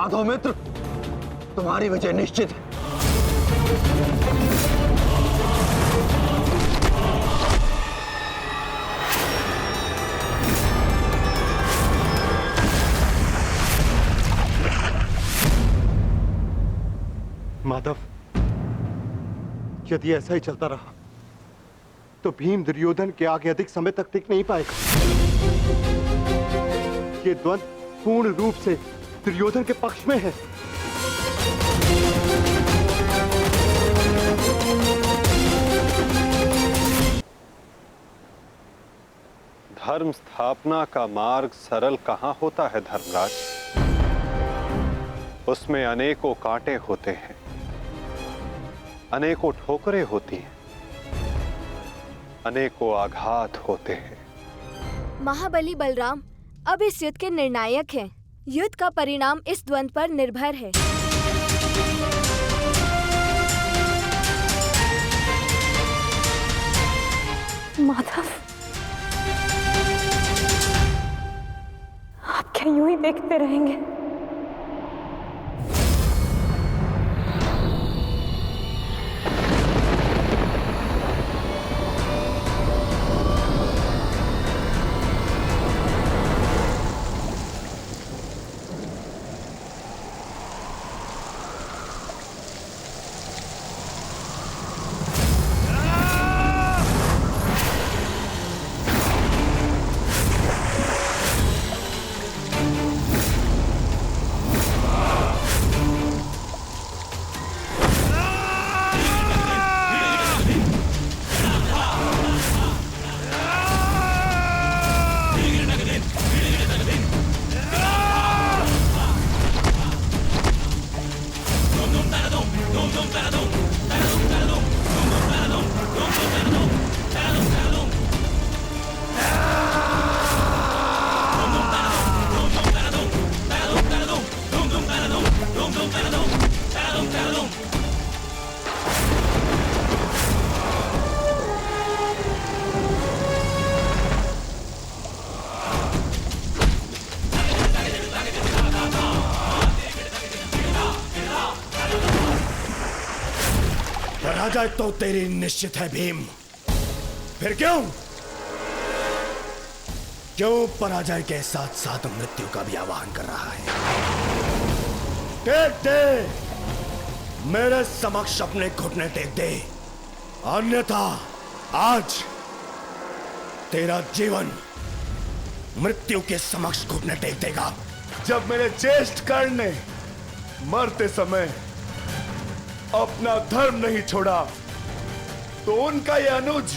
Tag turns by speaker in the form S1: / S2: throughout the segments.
S1: माधव मित्र, तुम्हारी विजय निश्चित है।
S2: माधव, यदि ऐसा ही चलता रहा तो भीम दुर्योधन के आगे अधिक समय तक टिक नहीं पाएगा। ये द्वंद्व पूर्ण रूप से दुर्योधन के पक्ष में है।
S3: धर्म स्थापना का मार्ग सरल कहां होता है धर्मराज? उसमें अनेकों कांटे होते हैं, अनेकों ठोकरें होती हैं, अनेकों आघात होते हैं।
S4: महाबली बलराम अब इस युद्ध के निर्णायक हैं। युद्ध का परिणाम इस द्वंद्व पर निर्भर है।
S5: माधव, आप क्या यूं ही देखते रहेंगे?
S6: पराजय तो तेरी निश्चित है भीम। फिर क्यों पराजय के साथ साथ मृत्यु का भी आह्वान कर रहा है? टेक दे, मेरे समक्ष अपने घुटने टेक दे, अन्यथा आज तेरा जीवन मृत्यु के समक्ष घुटने टेक देगा।
S7: जब मेरे ज्येष्ठ कर्ण ने मरते समय अपना धर्म नहीं छोड़ा तो उनका यह अनुज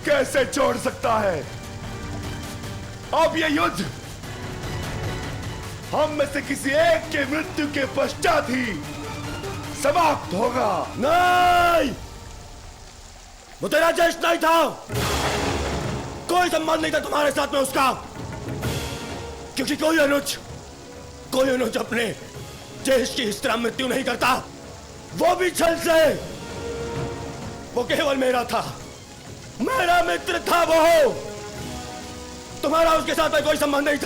S7: कैसे छोड़ सकता है? अब यह युद्ध हम में से किसी एक के मृत्यु के पश्चात ही समाप्त होगा।
S6: नहीं, वो तेरा ज्येष्ठ नहीं था, कोई संबंध नहीं था तुम्हारे साथ में उसका, क्योंकि कोई अनुज अपने ज्येष्ठ की इस तरह मृत्यु नहीं करता, वो भी छल से। वो केवल मेरा था, मेरा मित्र था वो। तुम्हारा उसके साथ में कोई संबंध नहीं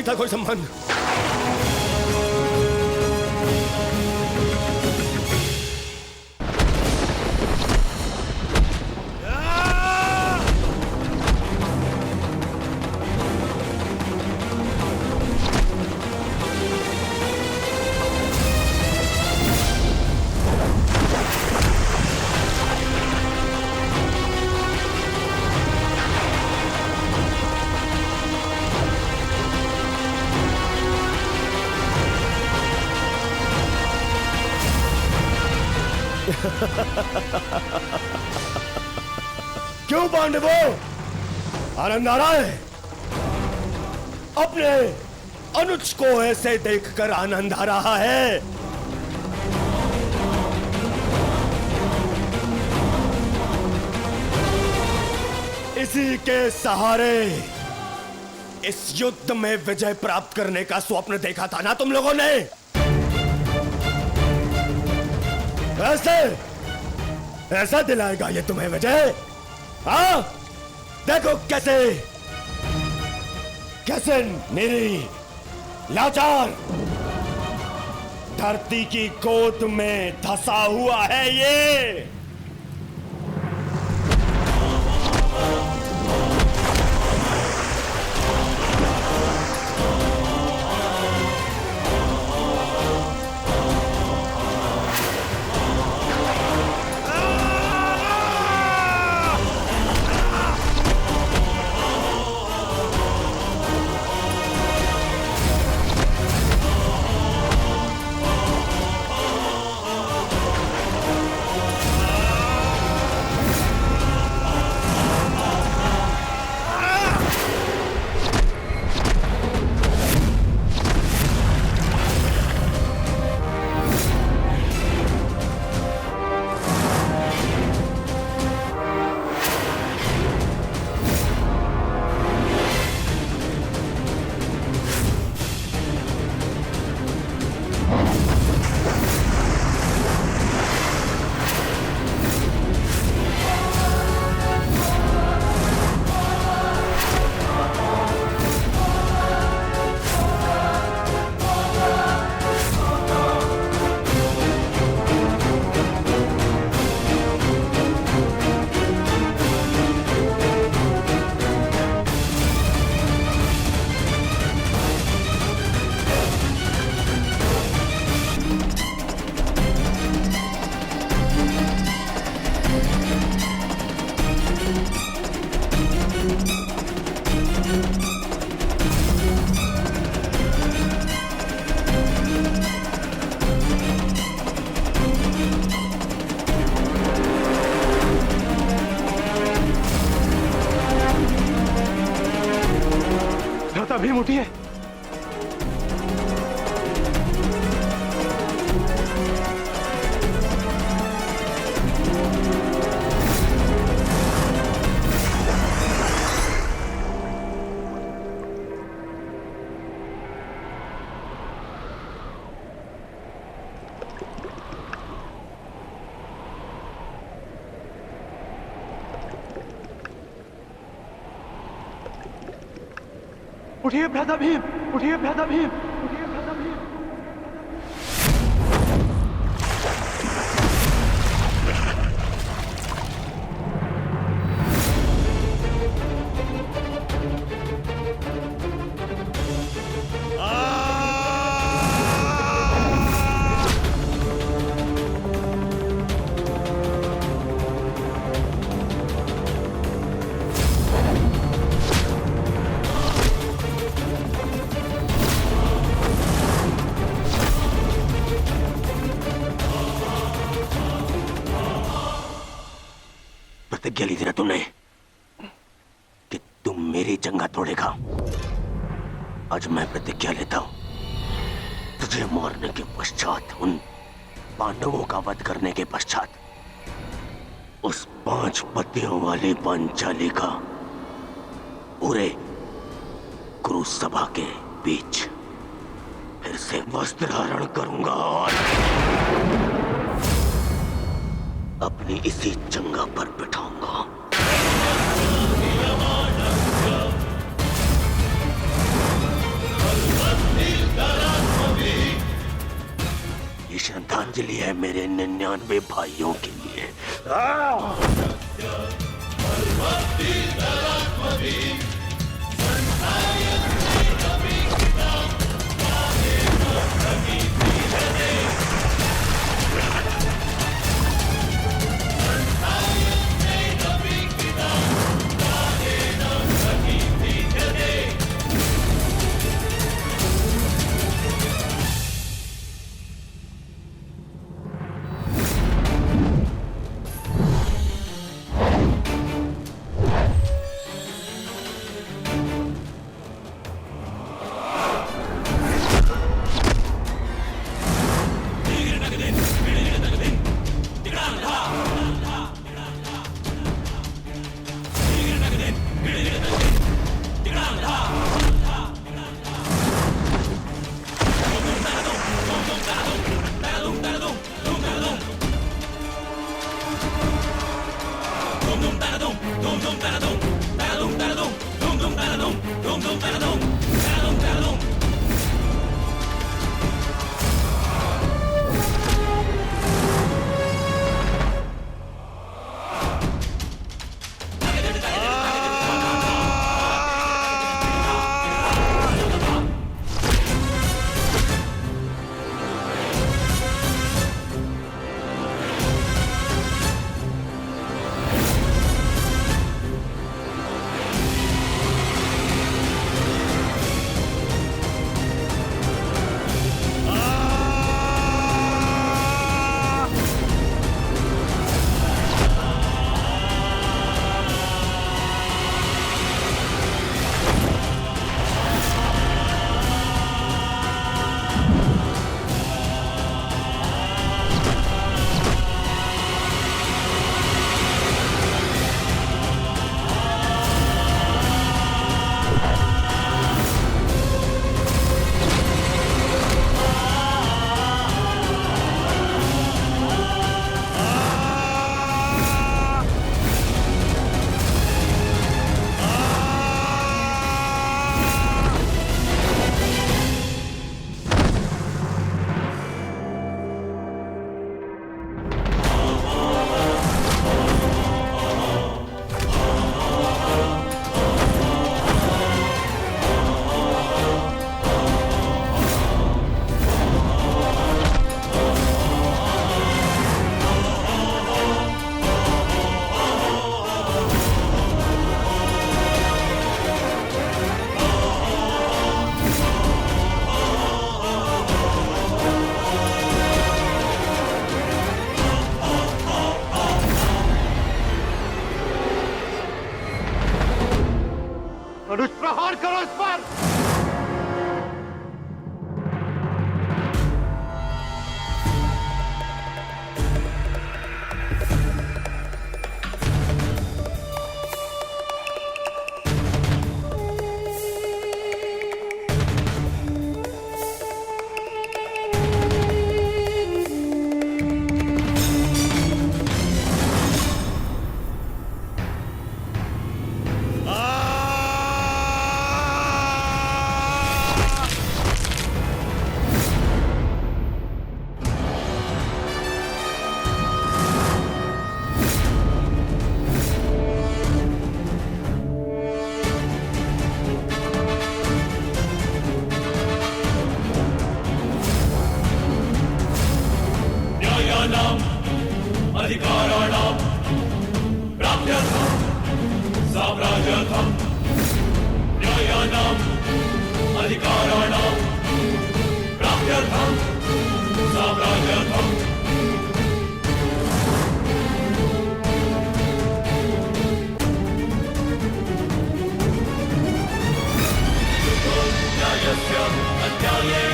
S6: था कोई संबंध। क्यों पांडवों, आनंद आ रहा है? अपने अनुज को ऐसे देखकर आनंद आ रहा है? इसी के सहारे इस युद्ध में विजय प्राप्त करने का स्वप्न देखा था ना तुम लोगों ने? ऐसा दिलाएगा ये तुम्हें विजय? हाँ, देखो कैसे मेरी लाचार, धरती की गोद में धंसा हुआ है ये।
S2: भीम उठिए। उठिए भ्राता भीम, उठिए भ्राता भीम, उठिए भ्राता भीम।
S1: प्रतिज्ञा ली थी ना तुमने कि तुम मेरी जंगा तोड़ेगा। आज मैं प्रतिज्ञा लेता हूं, तुझे मारने के पश्चात, उन पांडवों का वध करने के पश्चात, उस 5 पतियों वाली पांचाली का पूरे कुरु सभा के बीच फिर से वस्त्रहरण करूंगा और अपनी इसी जंगा पर बिठाऊंगा। ये श्रद्धांजलि है मेरे 99 भाइयों के लिए।
S2: अनुज प्रहार करो इस पर।
S8: अधिकाराणां प्राप्त्यर्थं साम्राज्यर्थं न्यायानां अधिकाराणां प्राप्त्यर्थं साम्राज्यर्थं न्यायस्य अन्याये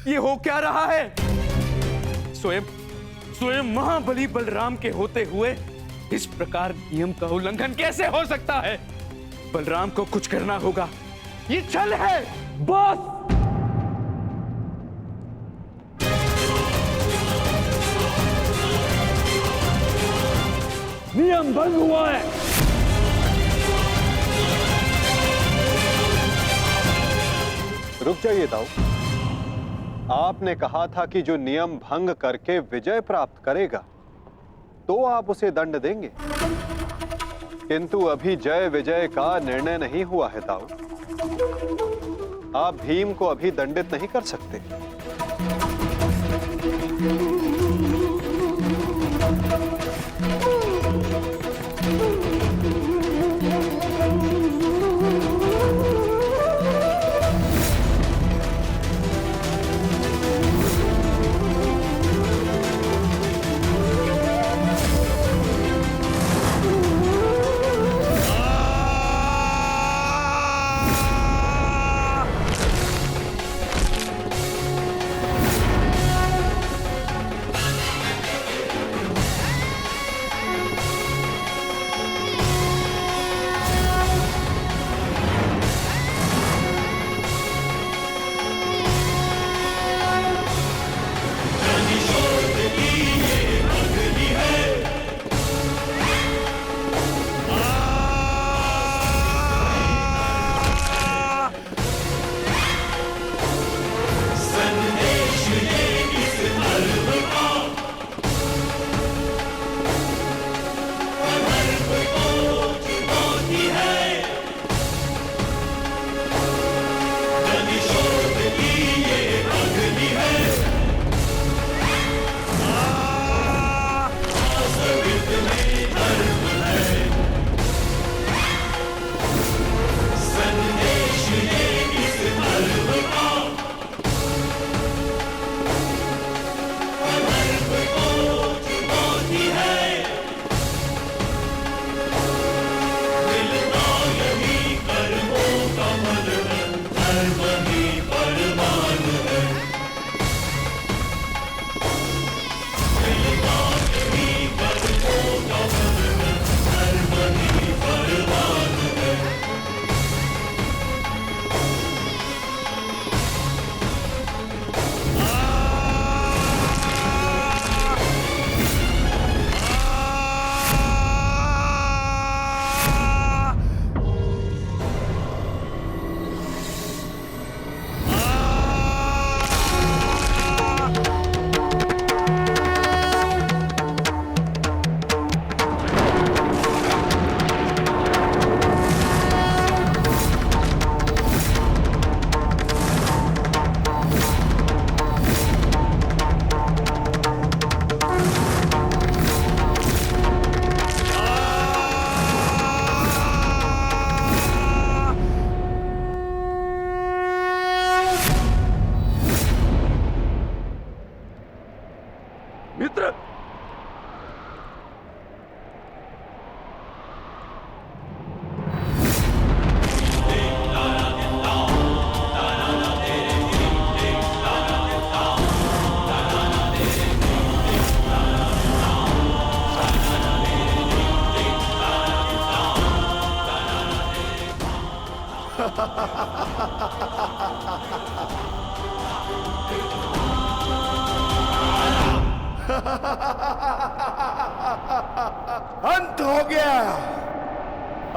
S9: ये हो क्या रहा है? स्वयं स्वयं महाबली बलराम के होते हुए इस प्रकार नियम का उल्लंघन कैसे हो सकता है? बलराम को कुछ करना होगा। ये छल है बॉस। नियम भंग हुआ है।
S3: रुक जाइए दाऊ। आपने कहा था कि जो नियम भंग करके विजय प्राप्त करेगा तो आप उसे दंड देंगे, किंतु अभी जय विजय का निर्णय नहीं हुआ है दाऊ। आप भीम को अभी दंडित नहीं कर सकते।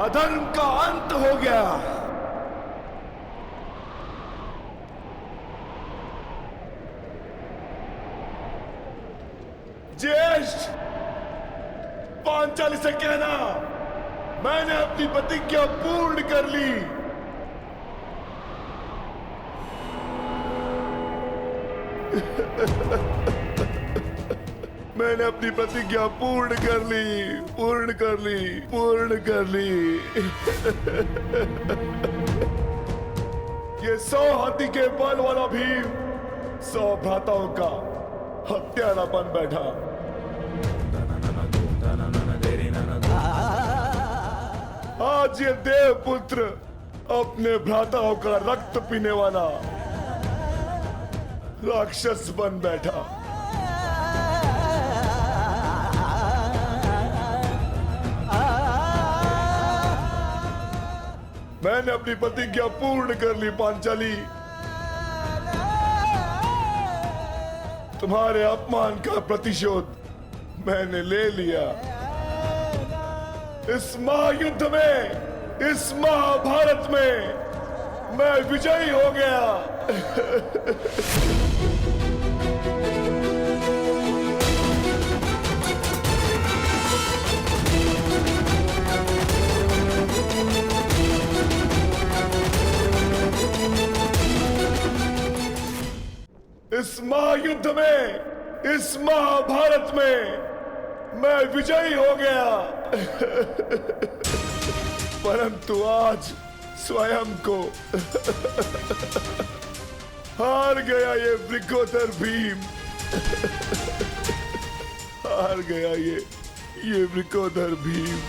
S7: अधर्म का अंत हो गया। ज्येष्ठ, पांचाली से कहना मैंने अपनी प्रतिज्ञा पूर्ण कर ली। मैंने अपनी प्रतिज्ञा पूर्ण कर ली, पूर्ण कर ली, पूर्ण कर ली। ये 100 हाथी के बल वाला भीम 100 भ्राताओं का हत्यारा बन बैठा। आज ये देवपुत्र अपने भ्राताओं का रक्त पीने वाला राक्षस बन बैठा। मैंने अपनी प्रतिज्ञा पूर्ण कर ली पांचाली। तुम्हारे अपमान का प्रतिशोध मैंने ले लिया। इस महायुद्ध में, इस महाभारत में मैं विजयी हो गया। इस महायुद्ध में, इस महाभारत में मैं विजयी हो गया। परंतु आज स्वयं को हार गया ये वृकोदर भीम। हार गया ये वृकोदर भीम।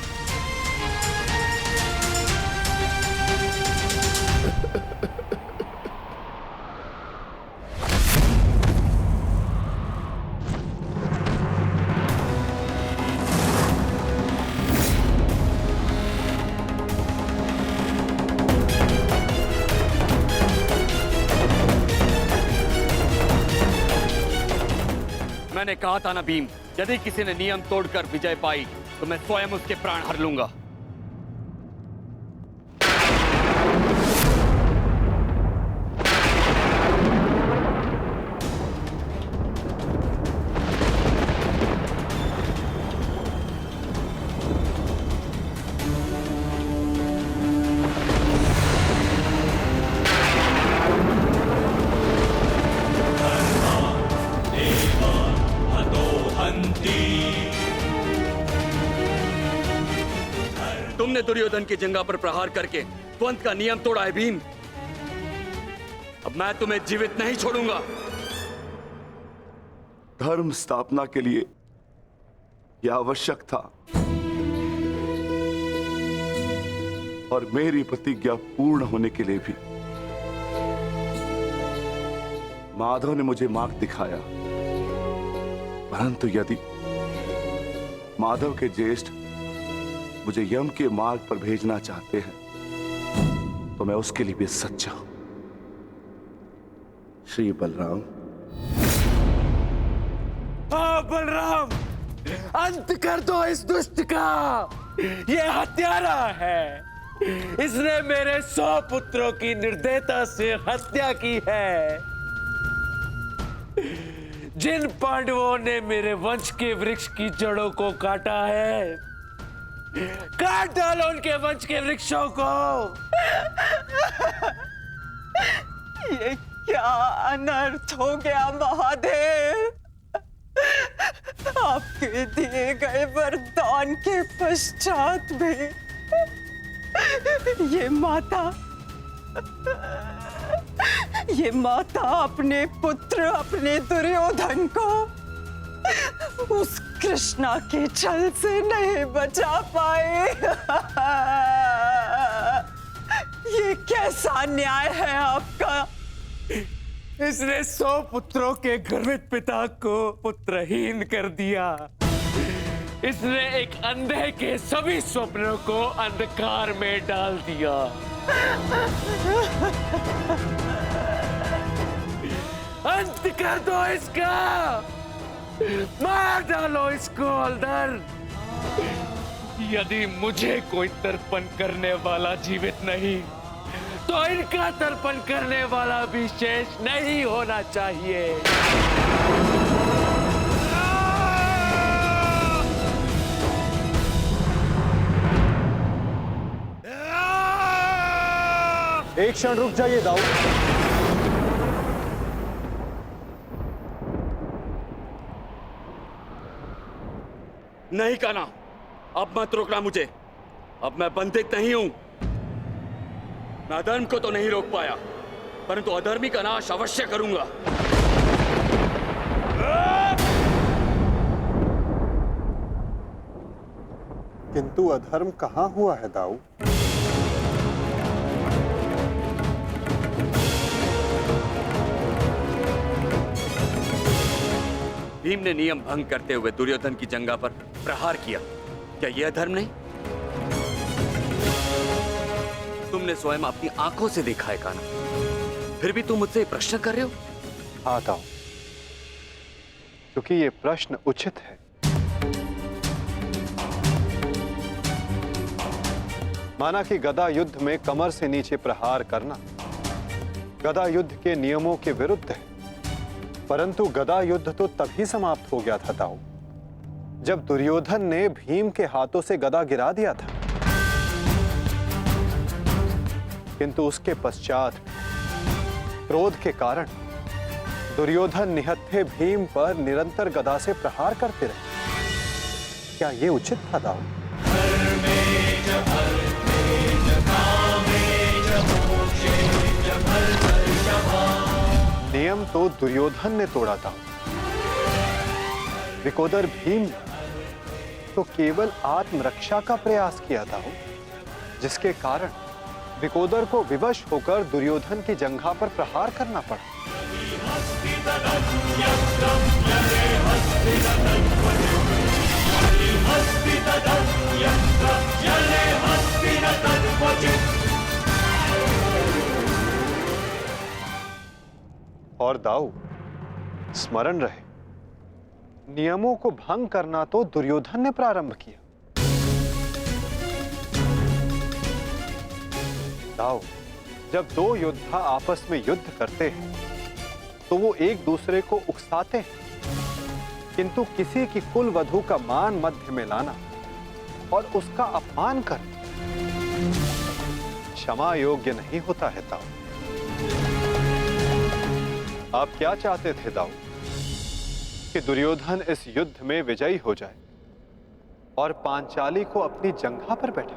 S9: मैंने कहा था ना भीम, यदि किसी ने नियम तोड़कर विजय पाई तो मैं स्वयं उसके प्राण हर लूंगा। तुमने दुर्योधन की जंगा पर प्रहार करके द्वंद का नियम तोड़ा है भीम। अब मैं तुम्हें जीवित नहीं छोड़ूंगा।
S7: धर्म स्थापना के लिए यह आवश्यक था और मेरी प्रतिज्ञा पूर्ण होने के लिए भी माधव ने मुझे मार्ग दिखाया। परंतु यदि माधव के ज्येष्ठ मुझे यम के मार्ग पर भेजना चाहते हैं तो मैं उसके लिए भी सच्चा हूं। श्री बलराम।
S9: हाँ बलराम, अंत कर दो इस दुष्ट का। ये हत्यारा है। इसने मेरे 100 पुत्रों की निर्दयता से हत्या की है। जिन पांडवों ने मेरे वंश के वृक्ष की जड़ों को काटा है, काट डालो उनके वंश के वृक्षों को।
S5: ये क्या अनर्थ हो गया महादेव। आपके दिए गए वरदान के पश्चात भी ये माता अपने पुत्र, अपने दुर्योधन को उस कृष्णा के छल से नहीं बचा पाए। ये कैसा न्याय है आपका।
S9: इसने 100 पुत्रों के गर्वित पिता को पुत्रहीन कर दिया। इसने एक अंधे के सभी स्वप्नों को अंधकार में डाल दिया। अंत कर दो इसका। मार डालो इसको अंदर। यदि मुझे कोई तर्पण करने वाला जीवित नहीं, तो इनका तर्पण करने वाला भी शेष नहीं होना चाहिए।
S3: एक क्षण रुक जाइए दाऊ।
S9: नहीं कान्हा, अब मत रोकना मुझे। अब मैं बंदित नहीं हूं। मैं अधर्म को तो नहीं रोक पाया, परंतु अधर्मी का नाश अवश्य करूंगा।
S3: किंतु अधर्म कहां हुआ है दाऊ?
S9: भीम ने नियम भंग करते हुए दुर्योधन की जंघा पर प्रहार किया। क्या यह अधर्म नहीं? तुमने स्वयं अपनी आंखों से देखा है कान्हा, फिर भी तुम मुझसे प्रश्न कर रहे हो?
S3: हाँ दाऊ, क्योंकि ये प्रश्न उचित है। माना कि गदा युद्ध में कमर से नीचे प्रहार करना गदा युद्ध के नियमों के विरुद्ध है, परंतु गदा युद्ध तो तभी समाप्त हो गया था दाऊ, जब दुर्योधन ने भीम के हाथों से गदा गिरा दिया था। किंतु उसके पश्चात क्रोध के कारण दुर्योधन निहत्थे भीम पर निरंतर गदा से प्रहार करते रहे। क्या यह उचित था दाऊ? नियम तो दुर्योधन ने तोड़ा था, विकोदर भीम ने तो केवल आत्मरक्षा का प्रयास किया था, जिसके कारण विकोदर को विवश होकर दुर्योधन की जंघा पर प्रहार करना पड़ा। और दाऊ, स्मरण रहे, नियमों को भंग करना तो दुर्योधन ने प्रारंभ किया। दाऊ, जब दो योद्धा आपस में युद्ध करते हैं तो वो एक दूसरे को उकसाते हैं, किंतु किसी की कुल वधू का मान मध्य में लाना और उसका अपमान करना क्षमा योग्य नहीं होता है दाऊ। आप क्या चाहते थे दाऊ? कि दुर्योधन इस युद्ध में विजयी हो जाए और पांचाली को अपनी जंघा पर बैठा?